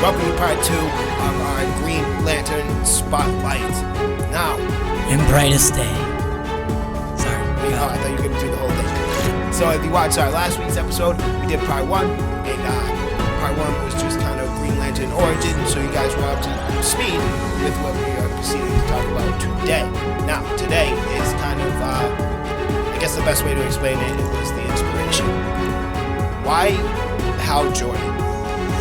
Welcome to part 2 of our Green Lantern Spotlight. Now, in brightest day. Sorry. I thought you were going to do the whole thing. So if you watched our last week's episode, we did part 1, and part 1 was just kind of Green Lantern origin, so you guys were up to speed with what we are proceeding to talk about today. Now, today is kind of, I guess the best way to explain it was the inspiration. Why Hal Jordan?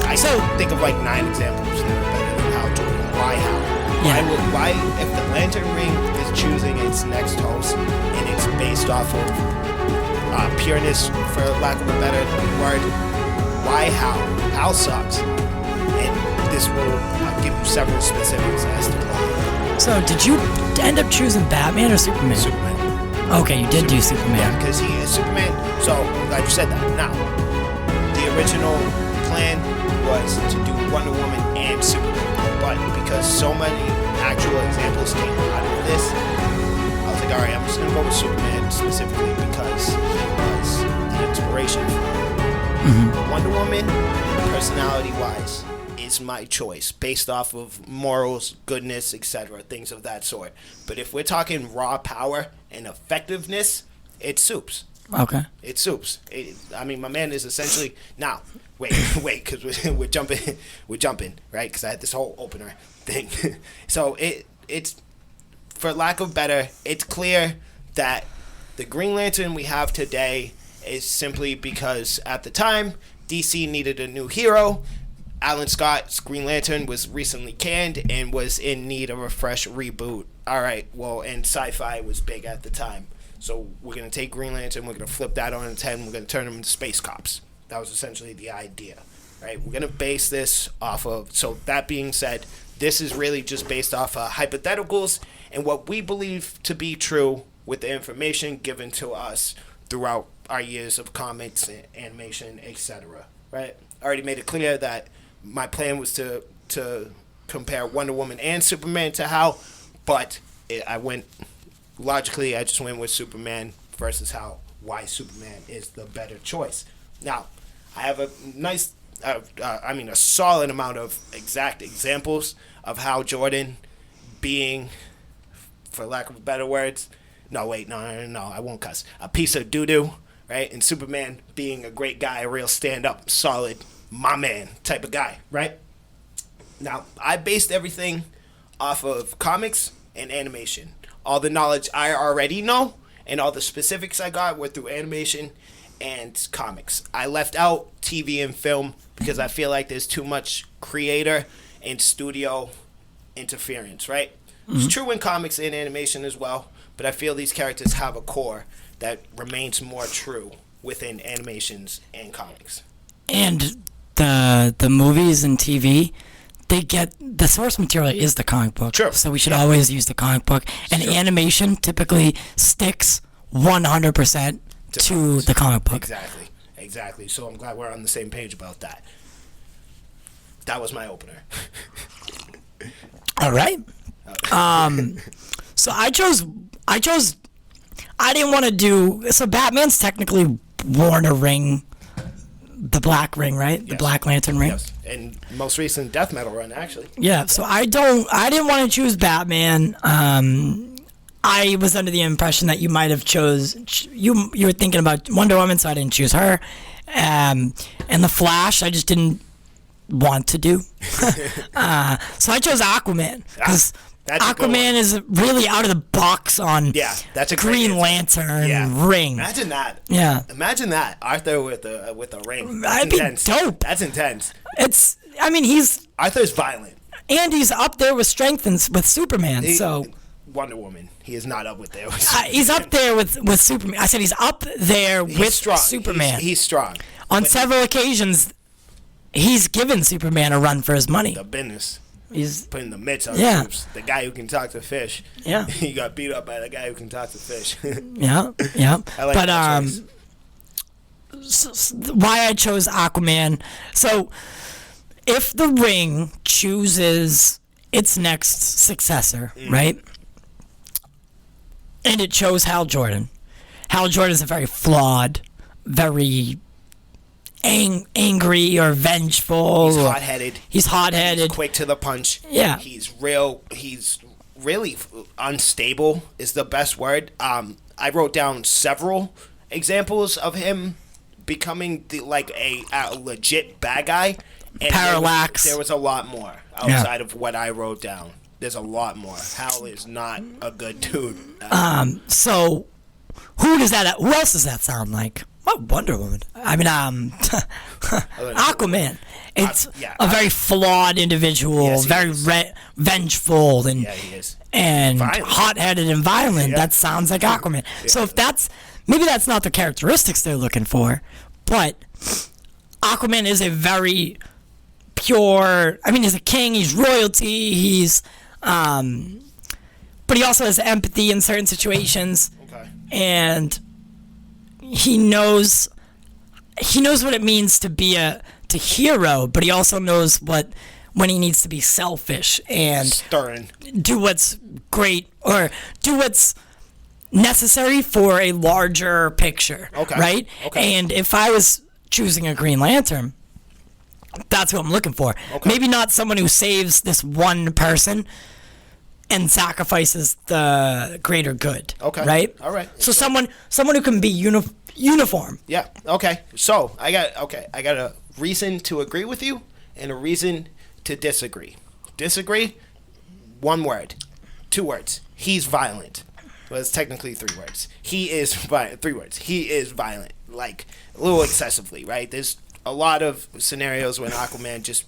I think of like 9 examples that are better than Hal Jordan. Why Hal? Yeah. Why if the Lantern Ring is choosing its next host and it's based off of pureness, for lack of a better word, why Hal? Hal sucks. And this will give you several specifics as to why. So did you end up choosing Batman or Superman? Superman. Okay, you did do Superman. Yeah, because he is Superman. So I'm glad you said that. Now, the original plan was to do Wonder Woman and Superman, but because so many actual examples came out of this, I was like, alright, I'm just going to go with Superman specifically because he was the inspiration for me. Wonder Woman, personality-wise, is my choice based off of morals, goodness, etc., things of that sort. But if we're talking raw power and effectiveness, it's Supes. Okay. It's Supes. I mean, my man is essentially... Now, wait, because we're jumping, right? Because I had this whole opener thing. So it's, for lack of better, it's clear that the Green Lantern we have today is simply because at the time, DC needed a new hero. Alan Scott's Green Lantern was recently canned and was in need of a fresh reboot. All right, well, and sci-fi was big at the time. So we're going to take Green Lantern, we're going to flip that on its head, and we're going to turn them into space cops. That was essentially the idea, right? We're going to base this off of... So that being said, this is really just based off of hypotheticals and what we believe to be true with the information given to us throughout our years of comics, animation, etc., right? I already made it clear that my plan was to compare Wonder Woman and Superman to Hal, but logically, I just went with Superman versus Hal. Why Superman is the better choice. Now, I have a nice, a solid amount of exact examples of Hal Jordan being, for lack of better words, no, I won't cuss, a piece of doo-doo, right? And Superman being a great guy, a real stand-up, solid, my man type of guy, right? Now, I based everything off of comics and animation. All the knowledge I already know and all the specifics I got were through animation and comics. I left out TV and film because I feel like there's too much creator and studio interference, right? It's true in comics and animation as well, but I feel these characters have a core that remains more true within animations and comics. And the movies and TV, they get the source material is the comic book. Sure. So we should always use the comic book. And animation typically sticks 100% to the comic book. Exactly. So I'm glad we're on the same page about that. That was my opener. All right. So I didn't want to do, so Batman's technically worn a ring, the black ring, right? Yes. The Black Lantern ring. Yes. And most recent death metal run, actually. Yeah, so I didn't want to choose Batman. I was under the impression that you might have you were thinking about Wonder Woman, so I didn't choose her. And the Flash, I just didn't want to do. So I chose Aquaman, because Aquaman is really out of the box on that's a Green Lantern ring. Imagine that. Yeah. Imagine that. Arthur with a ring. That's That'd intense. be dope. That's intense. Arthur's violent. And he's up there with strength and with Superman, so... Wonder Woman. He is not up there with he's up there with Superman. I said he's up there with strong. Superman. He's strong. On several occasions, he's given Superman a run for his money. The business. He's putting the mitts on Supes. The guy who can talk to fish. Yeah. He got beat up by the guy who can talk to fish. Yeah. I like that choice. Why I chose Aquaman. So, if the ring chooses its next successor, right? And it chose Hal Jordan. Hal Jordan is a very flawed, very angry or vengeful. He's hot-headed. He's hot-headed. He's quick to the punch. Yeah. He's really unstable is the best word. I wrote down several examples of him becoming a legit bad guy. And Parallax. There was a lot more outside of what I wrote down. There's a lot more. Hal is not a good dude. So who else does that sound like? Oh, Wonder Woman. I mean, Aquaman. It's a very flawed individual, Yes, very vengeful, and he is. and Violent. hot-headed and violent. Yeah. That sounds like Aquaman. So if maybe that's not the characteristics they're looking for, but Aquaman is a very pure. I mean, he's a king. He's royalty. He's, but he also has empathy in certain situations, and he knows what it means to be a hero, but he also knows when he needs to be selfish and Stern. do what's great or do what's necessary for a larger picture. Right? Okay. And if I was choosing a Green Lantern, that's what I'm looking for. Maybe not someone who saves this one person and sacrifices the greater good. Right? All right. So someone who can be uniform. Yeah. Okay. So I got a reason to agree with you and a reason to disagree. Disagree. One word. 2 words. He's violent. Well, it's technically 3 words. He is violent. 3 words. He is violent. Like a little excessively, right? There's a lot of scenarios when Aquaman just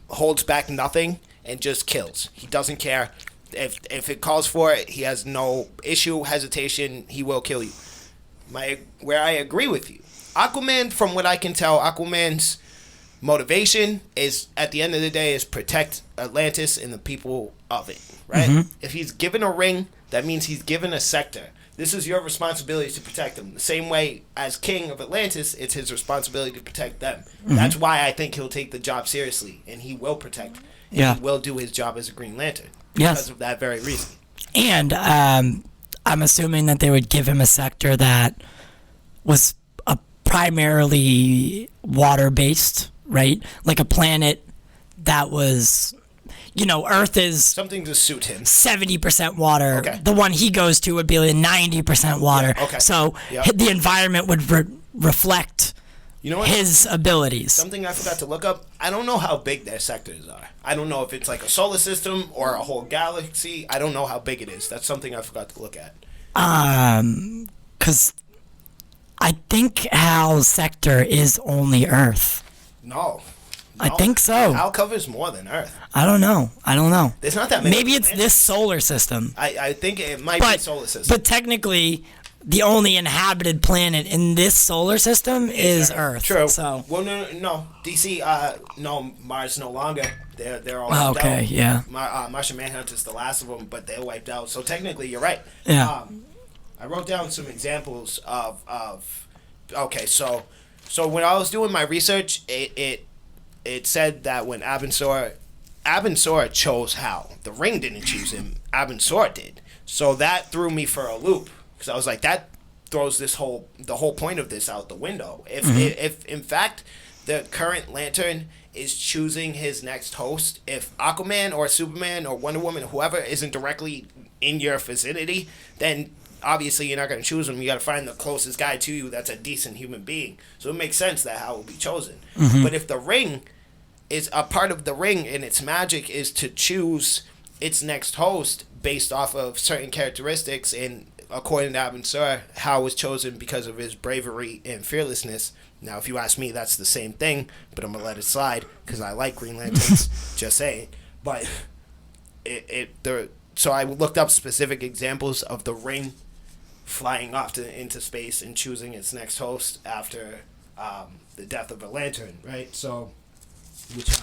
holds back nothing and just kills. He doesn't care. If it calls for it, he has no issue, hesitation. He will kill you. Where I agree with you, Aquaman, from what I can tell, Aquaman's motivation is, at the end of the day, is protect Atlantis and the people of it, right? Mm-hmm. If he's given a ring, that means he's given a sector. This is your responsibility to protect them. The same way as king of Atlantis, it's his responsibility to protect them. Mm-hmm. That's why I think he'll take the job seriously, and he will protect. And he will do his job as a Green Lantern. Because of that very reason. And I'm assuming that they would give him a sector that was primarily water-based, right? Like a planet that was, Earth is... something to suit him. 70% water. Okay. The one he goes to would be like 90% water. Yeah, okay. So the environment would reflect his abilities. Something I forgot to look up. I don't know how big their sectors are. I don't know if it's like a solar system or a whole galaxy. I don't know how big it is. That's something I forgot to look at. Because I think Hal's sector is only Earth. No. I think so. Hal covers more than Earth. I don't know. There's not that many. Maybe it's this solar system. I think it might be solar system. But technically, the only inhabited planet in this solar system is Earth. True. So. Well, no. DC, no, Mars no longer. They're all wiped out. Yeah. Martian Manhunter's the last of them, but they're wiped out. So technically, you're right. Yeah. I wrote down some examples of okay, so when I was doing my research, it said that when Abensor chose Hal, the ring didn't choose him. Abensor did. So that threw me for a loop. Because I was like, that throws the whole point of this out the window. If in fact the current Lantern is choosing his next host, if Aquaman or Superman or Wonder Woman, whoever isn't directly in your vicinity, then obviously you're not going to choose him. You got to find the closest guy to you that's a decent human being. So it makes sense that Hal will be chosen. Mm-hmm. But if the ring is a part of the ring and its magic is to choose its next host based off of certain characteristics, and according to Abensor, Hal was chosen because of his bravery and fearlessness. Now, if you ask me, that's the same thing, but I'm going to let it slide because I like Green Lanterns, just saying. But so I looked up specific examples of the ring flying off into space and choosing its next host after the death of a lantern, right? So, which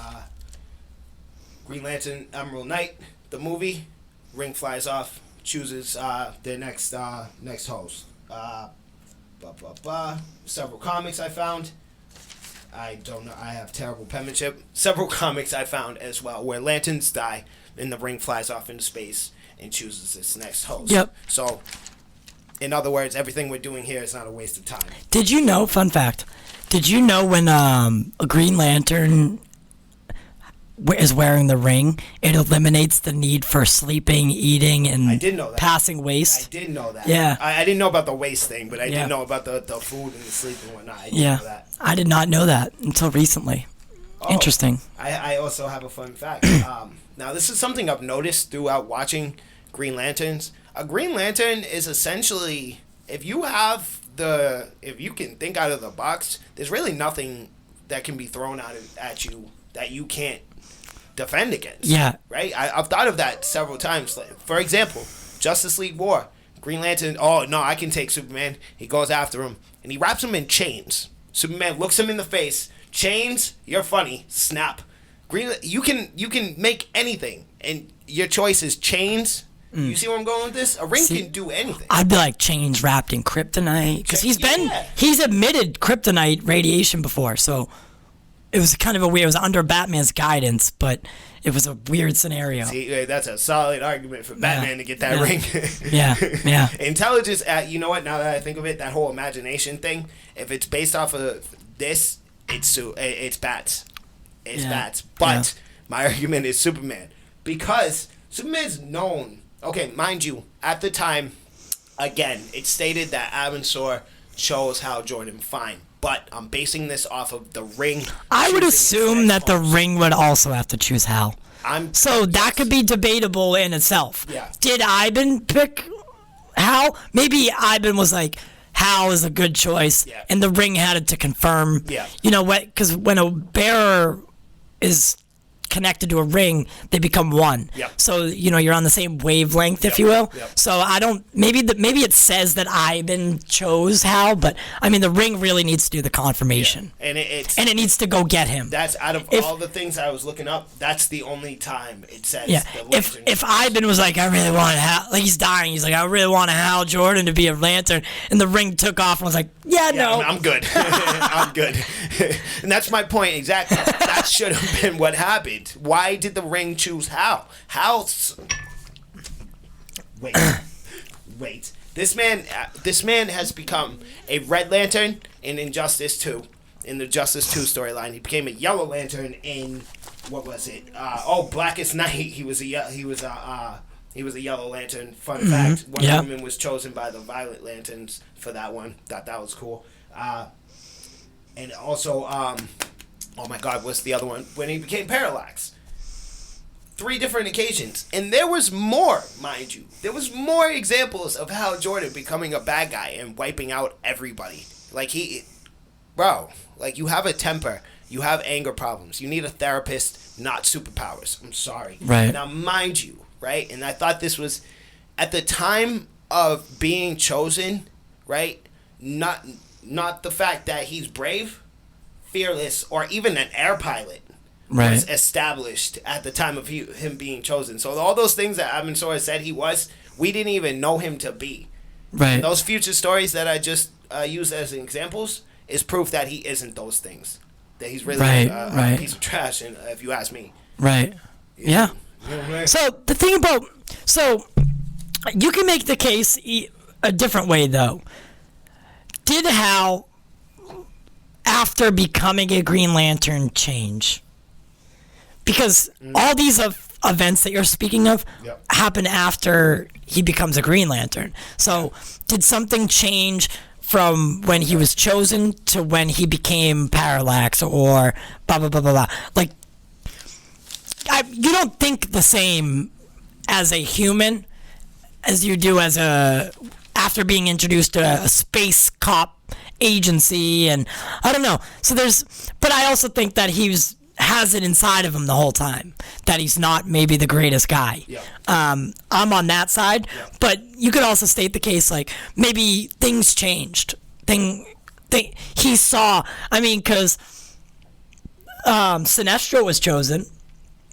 Green Lantern, Emerald Knight, the movie, ring flies off, chooses their next host. Several comics I found. I don't know. I have terrible penmanship. Several comics I found as well where lanterns die and the ring flies off into space and chooses its next host. Yep. So, in other words, everything we're doing here is not a waste of time. Did you know, fun fact, Did you know when a Green Lantern is wearing the ring, it eliminates the need for sleeping, eating, and I did know that. passing waste? I did know that. Yeah. I didn't know about the waste thing, but I Yeah. did know about the food and the sleep and whatnot. I did know that. I did not know that until recently. Oh, Interesting. I also have a fun fact. Now, this is something I've noticed throughout watching Green Lanterns. A Green Lantern is essentially, if you can think out of the box, there's really nothing that can be thrown at you that you can't defend against. Yeah. Right? I've thought of that several times. Like, for example, Justice League War. Green Lantern, oh, no, I can take Superman. He goes after him, and he wraps him in chains. Superman looks him in the face. Chains, you're funny. Snap. You can make anything, and your choice is chains. You see where I'm going with this? A ring can do anything. I'd be like chains wrapped in kryptonite because he's admitted kryptonite radiation before, so it was kind of it was under Batman's guidance, but it was a weird scenario. See, that's a solid argument for Batman to get that ring. yeah. Intelligence, you know what? Now that I think of it, that whole imagination thing. If it's based off of this, it's bats. It's bats. But my argument is Superman, because Superman's known. Okay, mind you, at the time, again, it's stated that Abensor chose Hal Jordan. Fine. But I'm basing this off of the ring. I would assume that the ring would also have to choose Hal. So that could be debatable in itself. Yeah. Did Ivan pick Hal? Maybe Ivan was like, Hal is a good choice, and the ring had it to confirm. Yeah. You know what? Because when a bearer is connected to a ring, they become one. Yep. So you're on the same wavelength, if you will. Yep. So I don't. Maybe it says that Ivan chose Hal, but I mean the ring really needs to do the confirmation. Yeah. And it needs to go get him. That's out of all the things I was looking up. That's the only time it says. Yeah. If Ivan was like, I really want Hal, like he's dying, he's like, I really want Hal Jordan to be a Lantern, and the ring took off and was like, no, I'm good. I'm good. And that's my point exactly. That should have been what happened. Why did the ring choose Hal? Wait. This man has become a Red Lantern in Injustice 2. In the Justice 2 storyline, he became a Yellow Lantern in what was it? Blackest Night. He was a Yellow Lantern. Fun fact: Wonder Woman was chosen by the Violet Lanterns for that one. Thought that was cool. And also, oh my God, what's the other one? When he became Parallax. 3 different occasions. And there was more, mind you. There was more examples of Hal Jordan becoming a bad guy and wiping out everybody. Like you have a temper. You have anger problems. You need a therapist, not superpowers. I'm sorry. Right. Now, mind you, right? And I thought this was, at the time of being chosen, right? Not the fact that he's brave, fearless, or even an air pilot was established at the time of him being chosen. So all those things that Abensor said he was, we didn't even know him to be. Right. And those future stories that I just used as examples is proof that he isn't those things. That he's really a piece of trash, and if you ask me. Right. Yeah. So the thing about you can make the case a different way though. Did Hal, after becoming a Green Lantern, change? Because all these events that you're speaking of happen after he becomes a Green Lantern. So did something change from when he was chosen to when he became Parallax or blah, blah, blah, blah, blah? Like, you don't think the same as a human as you do after being introduced to a space cop agency, and I don't know. So but I also think that has it inside of him the whole time, that he's not maybe the greatest guy. Yeah. I'm on that side, but you could also state the case like maybe things changed. He saw. I mean, because Sinestro was chosen.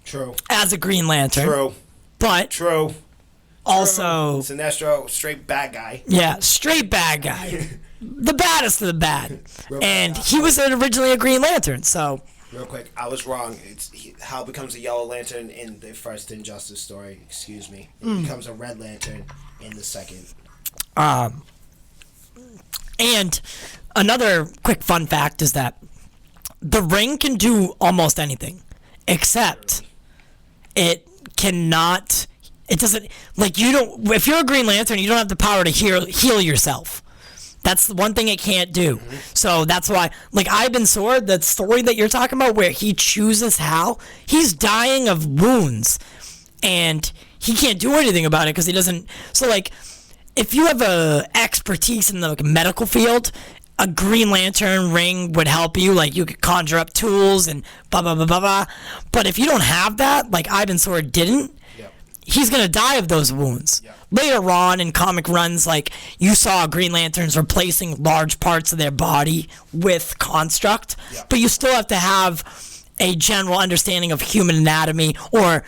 True. As a Green Lantern. True. But True. Also, Sinestro, straight bad guy. Yeah, straight bad guy. The baddest of the bad. And he was originally a Green Lantern, so. Real quick, I was wrong. Hal becomes a Yellow Lantern in the first Injustice story. Excuse me. He becomes a Red Lantern in the second. And another quick fun fact is that the ring can do almost anything, except it cannot. It doesn't, like, you don't. If you're a Green Lantern, you don't have the power to heal yourself. That's the one thing it can't do. Mm-hmm. So that's why, like, Ivan Sword, that story that you're talking about, where he chooses Hal, he's dying of wounds, and he can't do anything about it because he doesn't. So, like, if you have a expertise in the medical field, a Green Lantern ring would help you. Like, you could conjure up tools and blah, blah, blah, blah, blah. But if you don't have that, like Ivan Sword didn't, he's going to die of those wounds. Yep. Later on in comic runs, like, you saw Green Lanterns replacing large parts of their body with construct, but you still have to have a general understanding of human anatomy or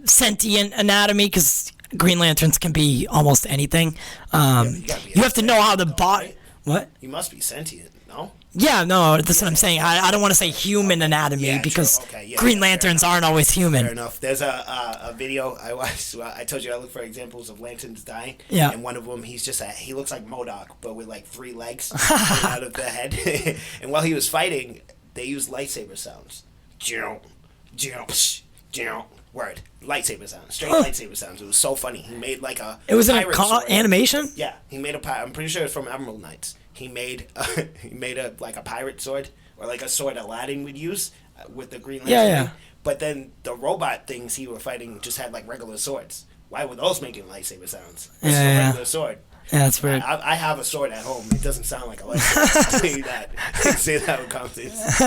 sentient anatomy, because Green Lanterns can be almost anything. You have to know how the body... Right? What? You must be sentient, no? Yeah, no, that's what I'm saying. I don't want to say human anatomy because Green Lanterns aren't always human. Fair enough. There's a video I watched. I told you I look for examples of lanterns dying. Yeah. And one of them, he looks like MODOK, but with like 3 legs coming out of the head. And while he was fighting, they used lightsaber sounds. Word. Lightsaber sounds. Straight lightsaber sounds. It was so funny. He made like a... It was an animation? Yeah. He made I'm pretty sure it's from Emerald Knights. He made a like a pirate sword, or like a sword Aladdin would use with the Green Lantern. Yeah. But then the robot things he were fighting just had like regular swords. Why were those making lightsaber sounds? This is a regular sword. Yeah, that's weird. I have a sword at home. It doesn't sound like a lightsaber. I'll say that. Say that with confidence.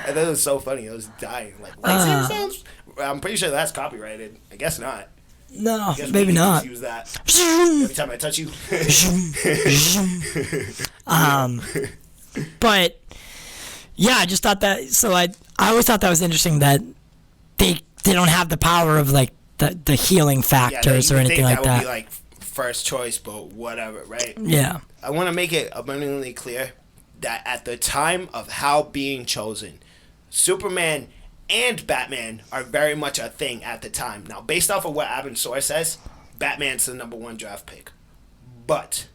And that was so funny. I was dying. Like, lightsaber sounds? I'm pretty sure that's copyrighted. I guess not. No, maybe not. Use that every time I touch you. But yeah, I just thought that. So I always thought that was interesting that they don't have the power of like the healing factors or anything like that. That would be like first choice, but whatever, right? Yeah. I want to make it abundantly clear that at the time of Hal being chosen, Superman and Batman are very much a thing at the time. Now, based off of what Ivan Sword says, Batman's the number 1 draft pick. But,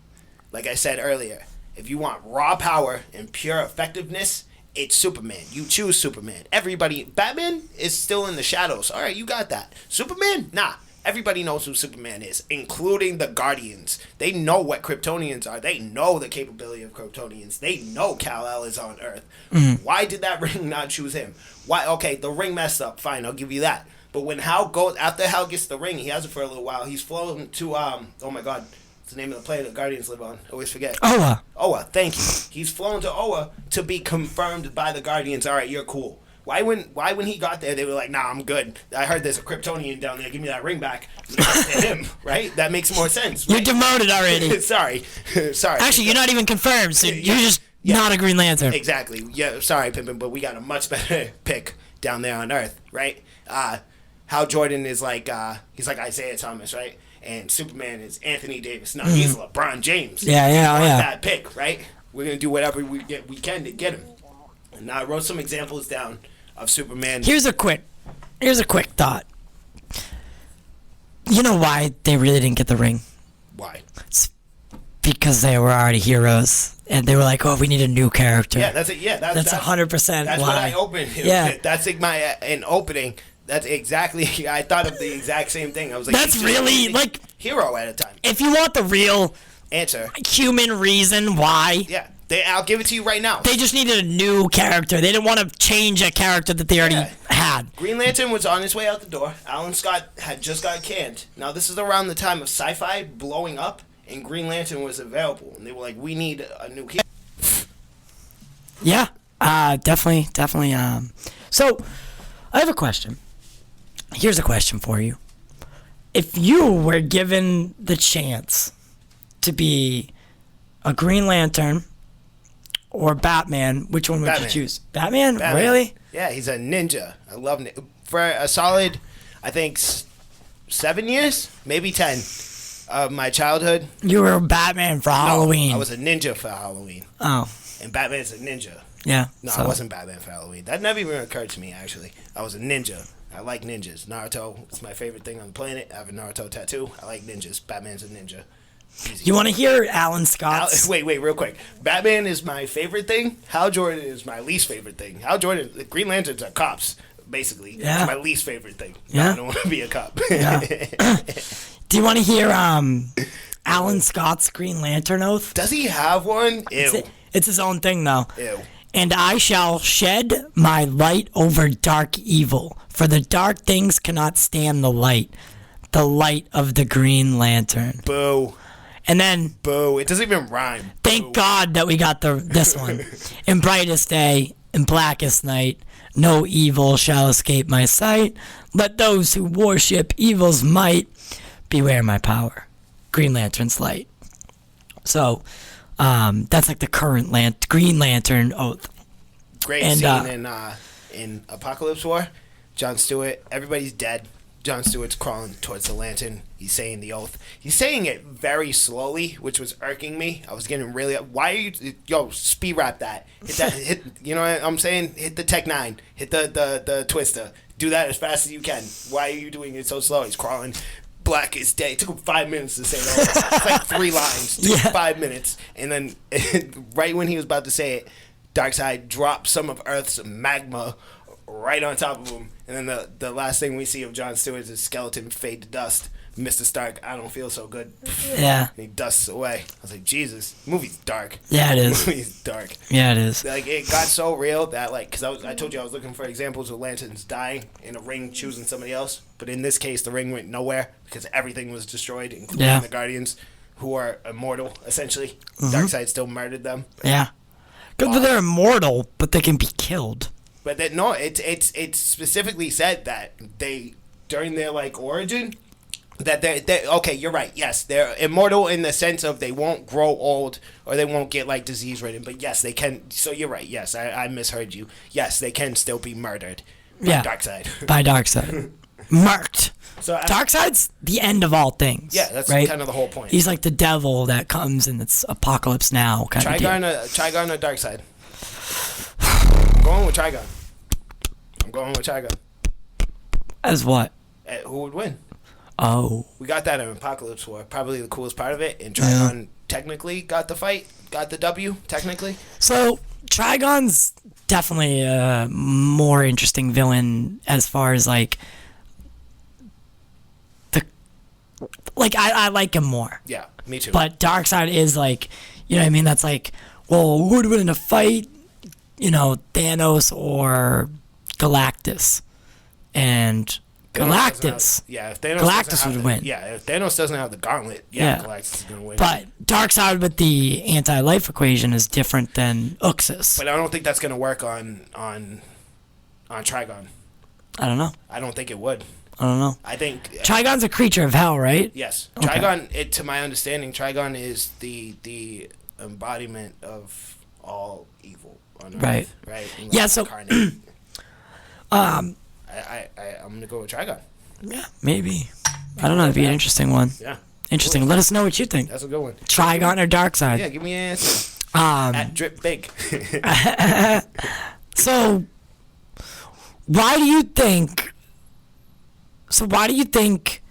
like I said earlier, if you want raw power and pure effectiveness, it's Superman. You choose Superman. Batman is still in the shadows. All right, you got that. Superman? Nah. Everybody knows who Superman is, including the Guardians. They know what Kryptonians are. They know the capability of Kryptonians. They know Kal-El is on Earth. Mm-hmm. Why did that ring not choose him? Why? Okay, the ring messed up. Fine, I'll give you that. But when after Hal gets the ring, he has it for a little while. He's flown to, oh my God, what's the name of the planet the Guardians live on? I always forget. Oa, thank you. He's flown to Oa to be confirmed by the Guardians. All right, you're cool. Why when he got there, they were like, nah, I'm good. I heard there's a Kryptonian down there. Give me that ring back. Him, right? That makes more sense. Right? You're demoted already. Sorry. Actually, you're not even confirmed, so you're just not a Green Lantern. Exactly. Yeah, sorry, Pimpin', but we got a much better pick down there on Earth, right? Hal Jordan is like, he's like Isaiah Thomas, right? And Superman is Anthony Davis. No, he's LeBron James. Yeah. That pick, right? We're going to do whatever we can to get him. And now I wrote some examples down of Superman. Here's a quick thought. You know why they really didn't get the ring? Why? It's because they were already heroes, and they were like, "Oh, we need a new character." Yeah, that's it. Yeah, that's 100%. That's why. what I opened. Yeah, that's like my opening. That's exactly. I thought of the exact same thing. I was like, that's really like hero at a time. If you want the real answer, human reason why, yeah. I'll give it to you right now. They just needed a new character. They didn't want to change a character that they already had. Green Lantern was on his way out the door. Alan Scott had just got canned. Now, this is around the time of sci-fi blowing up, and Green Lantern was available. And they were like, we need a new hero. Yeah, definitely. So, I have a question. Here's a question for you. If you were given the chance to be a Green Lantern or Batman, which one would you choose? Batman? Really? Yeah, he's a ninja. I love it. For a solid, I think, 7 years, maybe 10 of my childhood. You were Batman for Halloween. I was a ninja for Halloween. Oh. And Batman's a ninja. Yeah. No, I wasn't Batman for Halloween. That never even occurred to me, actually. I was a ninja. I like ninjas. Naruto is my favorite thing on the planet. I have a Naruto tattoo. I like ninjas. Batman's a ninja. You want to hear Alan Scott's? Wait, real quick. Batman is my favorite thing. Hal Jordan is my least favorite thing. Hal Jordan, the Green Lanterns are cops, basically. Yeah. It's my least favorite thing. Yeah. I don't want to be a cop. Yeah. Do you want to hear Alan Scott's Green Lantern oath? Does he have one? Ew. It's his own thing, though. Ew. And I shall shed my light over dark evil, for the dark things cannot stand the light of the Green Lantern. Boo. And then, Boo. It doesn't even rhyme. thank God that we got this one. In brightest day, in blackest night, no evil shall escape my sight. Let those who worship evil's might beware my power. Green Lantern's light. So, that's like the current Green Lantern oath. Great scene in Apocalypse War. Jon Stewart, everybody's dead. Jon Stewart's crawling towards the lantern. He's saying the oath. He's saying it very slowly, which was irking me. I was getting really... Why are you... Yo, speed rap that. Hit that... You know what I'm saying? Hit the Tech 9. Hit the Twister. Do that as fast as you can. Why are you doing it so slow? He's crawling. Black is day. It took him 5 minutes to say the oath. It's like 3 lines. It took 5 minutes. And then right when he was about to say it, Darkseid dropped some of Earth's magma right on top of him. And then the last thing we see of Jon Stewart is his skeleton fade to dust. Mr. Stark, I don't feel so good. Yeah. And he dusts away. I was like, Jesus, the movie's dark. Yeah, it is. The movie's dark. Yeah, it is. Like, it got so real that, like, because I told you I was looking for examples of lanterns dying and a ring choosing somebody else. But in this case, the ring went nowhere because everything was destroyed, including the Guardians, who are immortal, essentially. Darkseid still murdered them. Yeah. Good that they're immortal, but they can be killed. But that no, it's specifically said that they during their like origin that they okay, you're right. Yes, they're immortal in the sense of they won't grow old or they won't get like disease ridden. But yes, they can. So you're right. Yes, I misheard you. Yes, they can still be murdered. By Darkseid. By Darkseid. Murked. So Darkseid's the end of all things. Yeah, that's right? kind of the whole point. He's like the devil that comes and it's apocalypse now kind of deal. Trigon or Darkseid? I'm going with Trigon. As what? Who would win? Oh. We got that in Apocalypse War. Probably the coolest part of it. And Trigon technically got the fight. Got the W, technically. So, Trigon's definitely a more interesting villain as far as, like... I like him more. Yeah, me too. But Darkseid is, like... You know what I mean? That's like... Well, who would win in a fight? You know, Thanos or Galactus. And... Galactus. If Thanos Galactus would win. Yeah, if Thanos doesn't have the gauntlet, Galactus is going to win. But Darkseid with the anti-life equation is different than Uxas. But I don't think that's going to work on Trigon. I don't know. I don't think it would. I don't know. I think... Trigon's a creature of hell, right? Yes. Okay. Trigon, to my understanding, Trigon is the embodiment of all evil on Earth. Right. Right? Yeah, so... I'm going to go with Trigon. Yeah, maybe. I don't know. It'd be an interesting one. Yeah. Interesting. Let us know what you think. That's a good one. Trigon or Darkseid? Yeah, give me an answer. At Drip Big. So, why do you think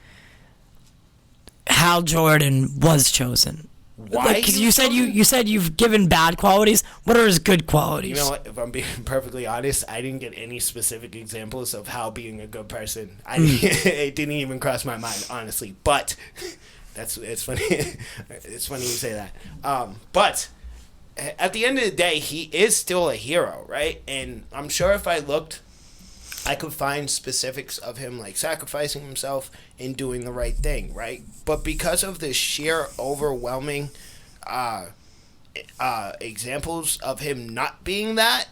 Hal Jordan was chosen? Why? Because you said you've given bad qualities. What are his good qualities? You know what? If I'm being perfectly honest, I didn't get any specific examples of Hal being a good person. It didn't even cross my mind, honestly. But it's funny. It's funny you say that. But at the end of the day, he is still a hero, right? And I'm sure if I looked, I could find specifics of him like sacrificing himself and doing the right thing, right? But because of the sheer overwhelming examples of him not being that,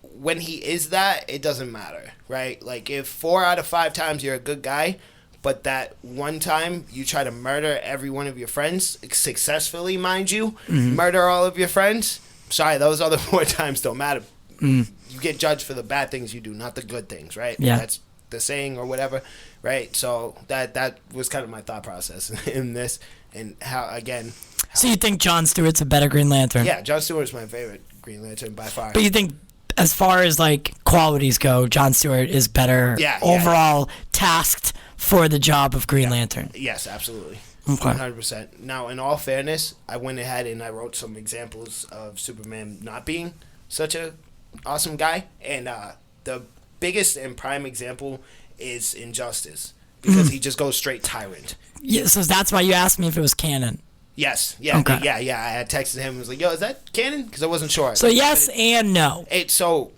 when he is that, it doesn't matter, right? Like if 4 out of 5 times you're a good guy, but that one time you try to murder every one of your friends, successfully, mind you, murder all of your friends, sorry, those other 4 times don't matter. You get judged for the bad things you do, not the good things, right? Yeah. That's the saying or whatever, right? So that was kind of my thought process in this, and how again. So you think Jon Stewart's a better Green Lantern? Yeah, Jon Stewart's my favorite Green Lantern by far. But you think, as far as like qualities go, Jon Stewart is better overall tasked for the job of Green Lantern? Yes, absolutely. Okay. 100%. Now, in all fairness, I went ahead and I wrote some examples of Superman not being such a awesome guy, and the biggest and prime example is Injustice, because he just goes straight tyrant. Yeah, so that's why you asked me if it was canon. Yes. Yeah. Okay. Yeah. I had texted him and was like, "Yo, is that canon?" Because I wasn't sure. So yes and no. So,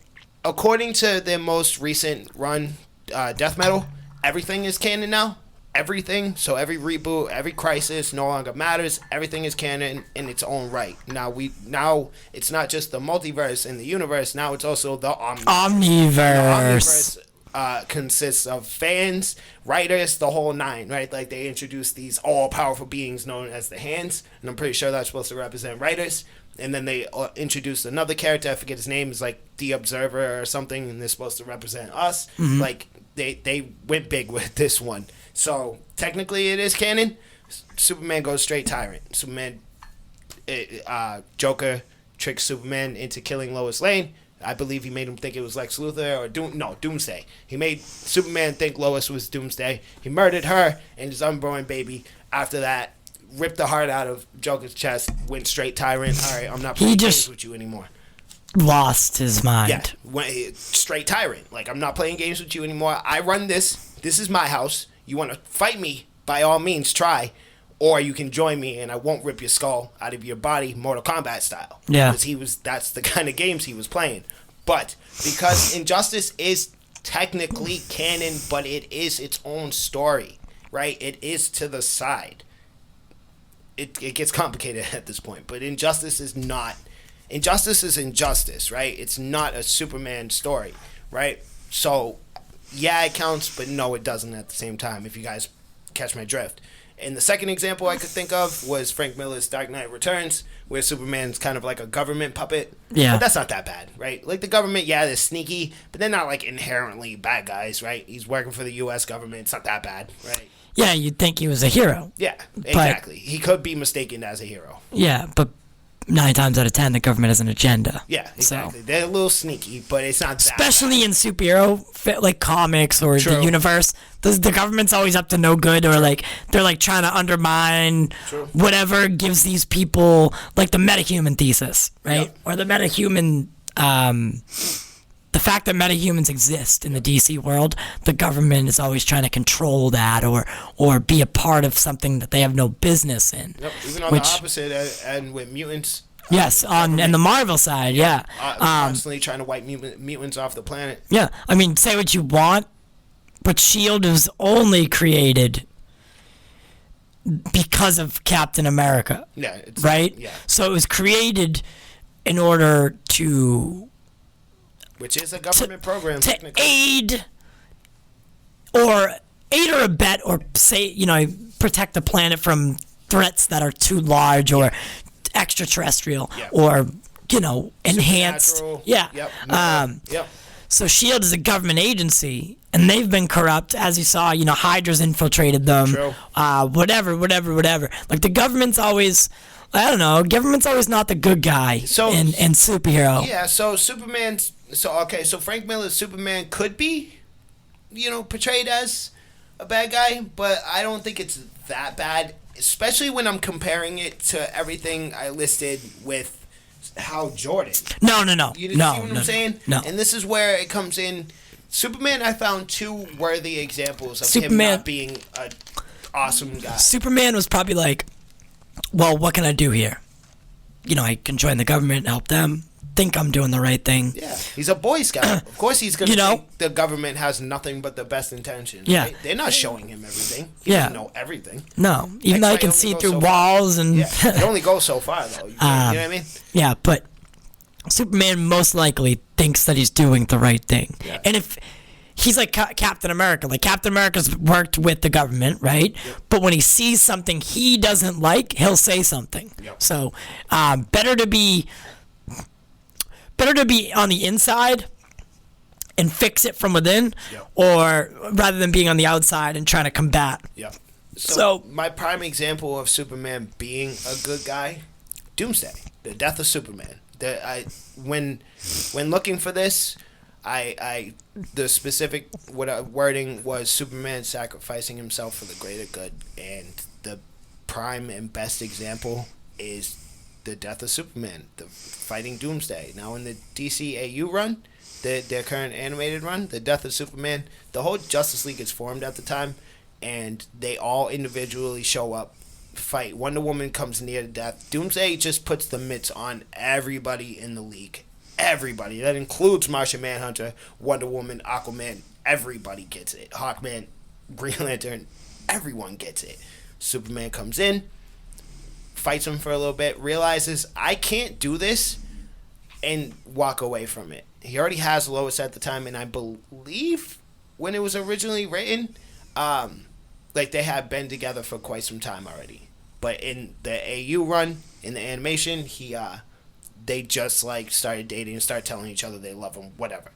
according to their most recent run, Death Metal, everything is canon now. Everything. So every reboot, every crisis no longer matters. Everything is canon in its own right. Now it's not just the multiverse and the universe. Now it's also the Omniverse. The Omniverse consists of fans, writers, the whole nine, right? Like, they introduced these all-powerful beings known as the Hands, and I'm pretty sure that's supposed to represent writers. And then they introduced another character, I forget his name, it's like the Observer or something, and they're supposed to represent us. Mm-hmm. Like, they went big with this one. So, technically it is canon. Superman goes straight tyrant. Joker tricks Superman into killing Lois Lane. I believe he made him think it was Lex Luthor or Doomsday. He made Superman think Lois was Doomsday. He murdered her and his unborn baby. After that, ripped the heart out of Joker's chest, went straight tyrant. All right, I'm not playing games with you anymore. Lost his mind. Yeah, went straight tyrant. Like, I'm not playing games with you anymore. I run this. This is my house. You want to fight me? By all means, try. Or you can join me and I won't rip your skull out of your body, Mortal Kombat style. Yeah. Because that's the kind of games he was playing. But because Injustice is technically canon, but it is its own story, right? It is to the side. It gets complicated at this point. But Injustice is not. Injustice is Injustice, right? It's not a Superman story, right? So, yeah, it counts, but no, it doesn't at the same time, if you guys catch my drift. And the second example I could think of was Frank Miller's Dark Knight Returns, where Superman's kind of like a government puppet. Yeah. But that's not that bad, right? Like, the government, yeah, they're sneaky, but they're not, like, inherently bad guys, right? He's working for the U.S. government. It's not that bad, right? Yeah, you'd think he was a hero. Yeah, exactly. He could be mistaken as a hero. Yeah, but 9 times out of 10, the government has an agenda. Yeah, exactly. So, they're a little sneaky, but it's not that especially bad. In superhero like comics or True. the universe. The government's always up to no good, or like they're like trying to undermine True. whatever gives these people like the metahuman thesis, right? Yep. Or the metahuman. The fact that metahumans exist in the DC world, the government is always trying to control that or be a part of something that they have no business in. Yep. Even on the opposite and with mutants. Yes, and the Marvel side, yeah. Constantly trying to wipe mutants off the planet. Yeah, I mean, say what you want, but S.H.I.E.L.D. was only created because of Captain America. Yeah. Right? Yeah. So it was created in order to... Which is a government program, to technically. aid or abet or say, protect the planet from threats that are too large or extraterrestrial or, enhanced. Yeah. Yep. So S.H.I.E.L.D. is a government agency, and they've been corrupt, as you saw. Hydra's infiltrated them. True. Whatever. Like, the government's always... I don't know. Government's always not the good guy in superhero. Yeah, so Superman's... So Frank Miller's Superman could be, portrayed as a bad guy, but I don't think it's that bad, especially when I'm comparing it to everything I listed with Hal Jordan. No. You see what I'm saying? No. And this is where it comes in. Superman, I found 2 worthy examples of him Superman, not being an awesome guy. Superman was probably like, well, what can I do here? I can join the government and help them. Think I'm doing the right thing. Yeah, he's a Boy Scout. Of course he's going to think the government has nothing but the best intentions. Yeah. Right? They're not showing him everything. He doesn't know everything. No, even though he can see through walls and... Yeah, it only goes so far, though. You know what I mean? Yeah, but Superman most likely thinks that he's doing the right thing. Yeah. And if... He's like Captain America. Like, Captain America's worked with the government, right? Yep. But when he sees something he doesn't like, he'll say something. Yep. So, better to be on the inside and fix it from within, or rather than being on the outside and trying to combat. Yeah. So my prime example of Superman being a good guy, Doomsday, the death of Superman. When looking for this, the specific wording was Superman sacrificing himself for the greater good, and the prime and best example is the death of Superman, the fighting Doomsday. Now in the DCAU run, their current animated run, the death of Superman, the whole Justice League is formed at the time, and they all individually show up, fight. Wonder Woman comes near to death. Doomsday just puts the mitts on everybody in the league. Everybody. That includes Martian Manhunter, Wonder Woman, Aquaman. Everybody gets it. Hawkman, Green Lantern, everyone gets it. Superman comes in, fights him for a little bit, realizes, I can't do this, and walk away from it. He already has Lois at the time, and I believe when it was originally written, like they had been together for quite some time already. But in the AU run, in the animation, they just like started dating and started telling each other they love him, whatever.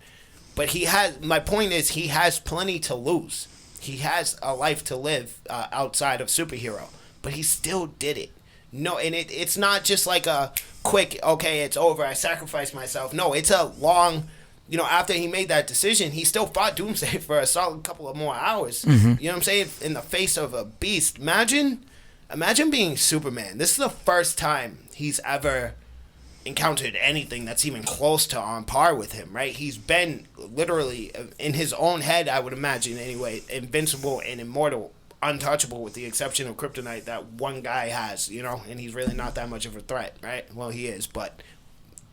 But my point is, he has plenty to lose. He has a life to live outside of superhero, but he still did it. No, and it's not just like a quick, okay, it's over, I sacrificed myself. No, it's a long, after he made that decision, he still fought Doomsday for a solid couple of more hours. Mm-hmm. You know what I'm saying? In the face of a beast. Imagine being Superman. This is the first time he's ever encountered anything that's even close to on par with him, right? He's been literally, in his own head, I would imagine anyway, invincible and immortal, untouchable with the exception of kryptonite that one guy has, and he's really not that much of a threat, right? Well, he is, but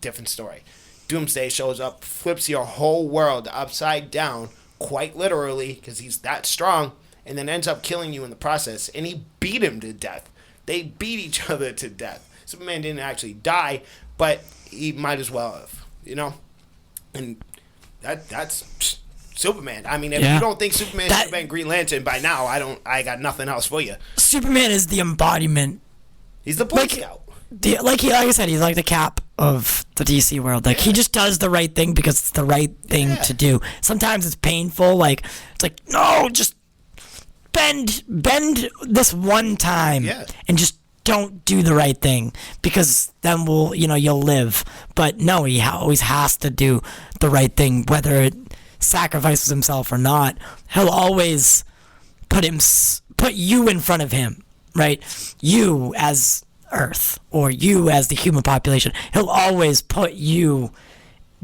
different story. Doomsday shows up, flips your whole world upside down, quite literally, because he's that strong, and then ends up killing you in the process, and he beat him to death. They beat each other to death. Superman didn't actually die, but he might as well have, and that's Superman. I mean, if you don't think Superman should have been Green Lantern by now, I got nothing else for you. Superman is the embodiment. He's the Boy Scout. Like I said, he's like the Cap of the DC world. Like he just does the right thing because it's the right thing to do. Sometimes it's painful. Like it's like, no, just bend this one time and just don't do the right thing because then you'll live. But no, he always has to do the right thing, whether it sacrifices himself or not. He'll always put you in front of him, right? You as Earth or you as the human population. He'll always put you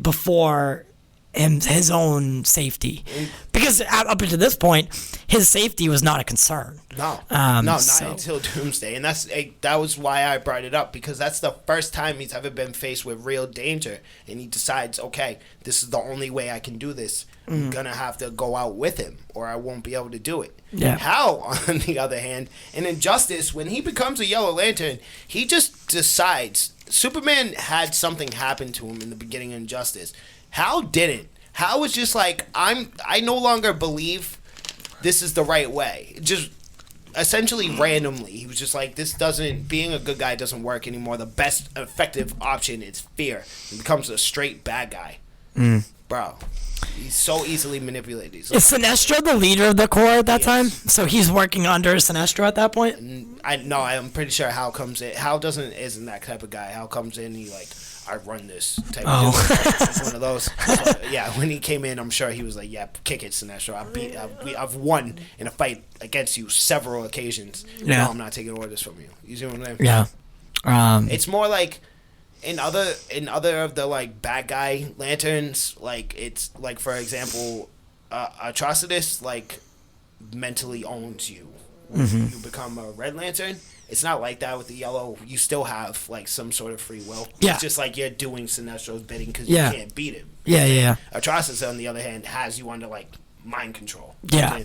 before his own safety, because up until this point, his safety was not a concern. Not until Doomsday, and that was why I brought it up, because that's the first time he's ever been faced with real danger, and he decides, okay, this is the only way I can do this. I'm gonna have to go out with him, or I won't be able to do it. Yeah. Hal, on the other hand, in Injustice, when he becomes a Yellow Lantern, he just decides. Superman had something happen to him in the beginning of Injustice. Hal didn't. Hal was just like, I no longer believe this is the right way. Just essentially randomly. He was just like, being a good guy doesn't work anymore. The best effective option is fear. He becomes a straight bad guy. Bro, he's so easily manipulated. Is Sinestro the leader of the Corps at that time? So he's working under Sinestro at that point? I'm pretty sure Hal comes in. Hal isn't that type of guy. Hal comes in, he like, I run this type of thing. It's one of those. So, when he came in, I'm sure he was like, yeah, kick it, Sinestro. I've won in a fight against you several occasions. Yeah. No, I'm not taking orders from you. You see what I'm saying? Yeah. It's more like in other of the like bad guy lanterns, like it's like, for example, Atrocitus like mentally owns you when you become a Red Lantern. It's not like that with the Yellow. You still have like some sort of free will. Yeah. It's just like you're doing Sinestro's bidding because you can't beat him. Yeah. Atrocitus, on the other hand, has you under like mind control. Yeah.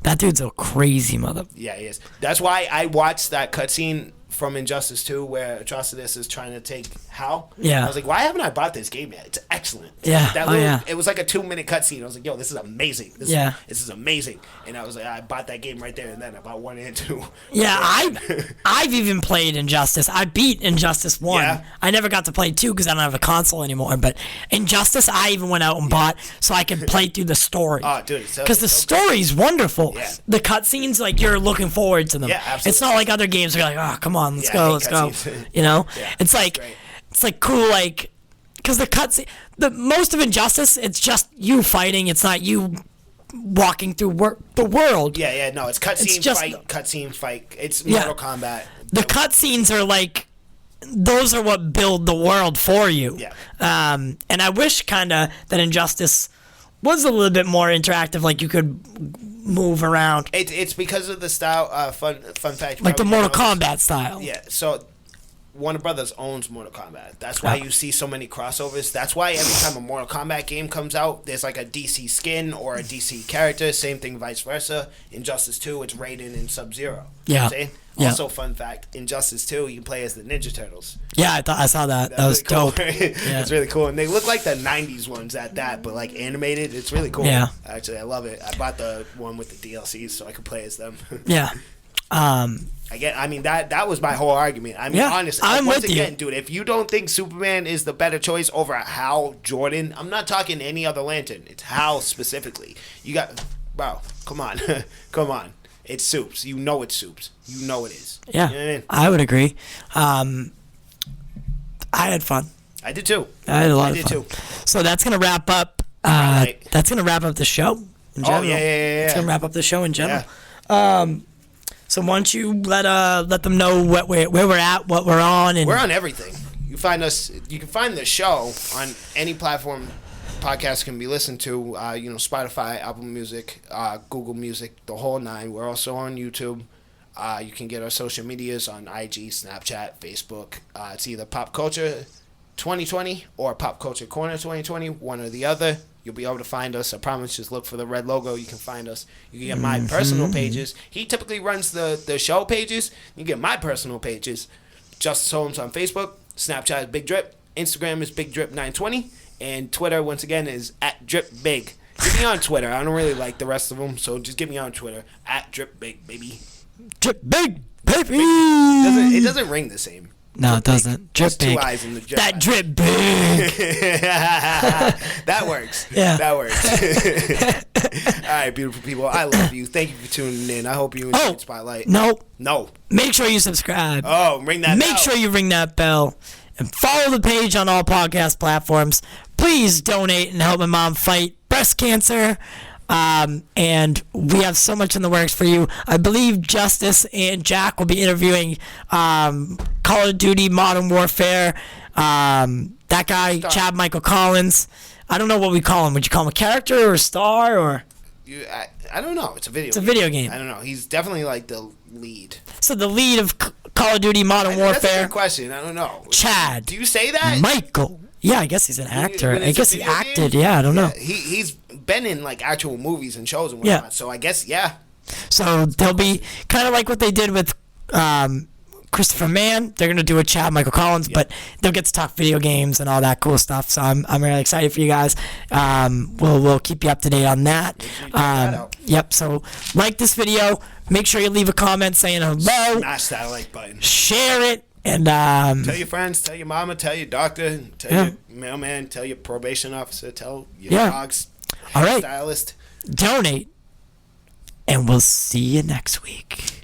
That dude's a crazy mother. Yeah, he is. That's why I watched that cutscene from Injustice 2 where Atrocitus is trying to take Hal. Yeah. I was like, why haven't I bought this game yet? It's excellent. Yeah. It was like a 2-minute cutscene. I was like, yo, this is amazing. This is amazing. And I was like, I bought that game right there and then. I bought 1 and 2. Yeah, I've even played Injustice. I beat Injustice 1. Yeah. I never got to play 2 because I don't have a console anymore. But Injustice, I even went out and bought so I can play through the story. Oh, dude. Because the story's wonderful. Yeah. The cutscenes, like, you're looking forward to them. Yeah, absolutely. It's not like other games where you're like, oh, come on. Let's go. It's like cool, because the cutscene, the most of Injustice, it's just you fighting. It's not you walking through the world. Yeah, no, it's cutscene fight. It's Mortal Kombat. The cutscenes are like, those are what build the world for you. Yeah. And I wish kind of that Injustice was a little bit more interactive, like you could move around. It's because of the style. Fun fact. Like the Mortal Kombat style. Yeah, so Warner Brothers owns Mortal Kombat. That's why you see so many crossovers. That's why every time a Mortal Kombat game comes out, there's like a DC skin or a DC character. Same thing, vice versa. Injustice 2, it's Raiden and Sub-Zero. Yeah. You know what I'm saying? Yeah. Also, fun fact, Injustice 2, you can play as the Ninja Turtles. Yeah, I saw that. That was really dope. Cool. Yeah. It's really cool. And they look like the 90s ones at that, but like animated. It's really cool. Yeah. Actually, I love it. I bought the one with the DLCs so I could play as them. Yeah. That was my whole argument. I mean, honestly, once again, dude, if you don't think Superman is the better choice over Hal Jordan, I'm not talking any other Lantern. It's Hal specifically. You got, bro, come on. Come on. It's Supes. You know it's Supes. You know it is. Yeah, you know what I mean? I would agree. I had fun. I did too. I had a lot of fun. Too. So that's gonna wrap up. That's gonna wrap up the show in general. Oh yeah. It's gonna wrap up the show in general. Yeah. So why don't you let them know where we're at, what we're on, and we're on everything. You can find the show on any platform podcasts can be listened to. Spotify, Apple Music, Google Music, the whole nine. We're also on YouTube. You can get our social medias on IG, Snapchat, Facebook. It's either Pop Culture 2020 or Pop Culture Corner 2020, one or the other. You'll be able to find us. I promise. Just look for the red logo. You can find us. You can get my personal pages. He typically runs the show pages. You can get my personal pages. Justice Holmes on Facebook. Snapchat is Big Drip. Instagram is Big Drip 920. And Twitter, once again, is @DripBig. Get me on Twitter. I don't really like the rest of them, so just get me on Twitter. @DripBig, baby. Drip Big, baby. It doesn't ring the same. No, it doesn't. Drip Big. 2 eyes in the drip. That Drip Big. That works. Yeah. That works. All right, beautiful people. I love you. Thank you for tuning in. I hope you enjoyed Spotlight. No. Make sure you subscribe. Ring that bell. Make sure you ring that bell. And follow the page on all podcast platforms. Please donate and help my mom fight breast cancer. And we have so much in the works for you. I believe Justice and Jack will be interviewing Call of Duty Modern Warfare. That guy, Chad Michael Collins. I don't know what we call him. Would you call him a character or a star or? I don't know. It's a video. It's a video game. I don't know. He's definitely like the lead. So the lead of Call of Duty Modern Warfare. That's a good question. I don't know. Chad. Do you say that? Michael. Yeah, I guess he's an actor. I guess he acted. Yeah, I don't know. He's been in like actual movies and shows and whatnot. Yeah. So I guess So they'll be kind of like what they did with Christopher Mann. They're gonna do a Chad Michael Collins, but they'll get to talk video games and all that cool stuff. So I'm really excited for you guys. We'll keep you up to date on that. Yep. So like this video. Make sure you leave a comment saying hello. Smash that like button. Share it. And tell your friends, tell your mama, tell your doctor, tell your mailman, tell your probation officer, tell your dogs, all right, stylist. Donate, and we'll see you next week.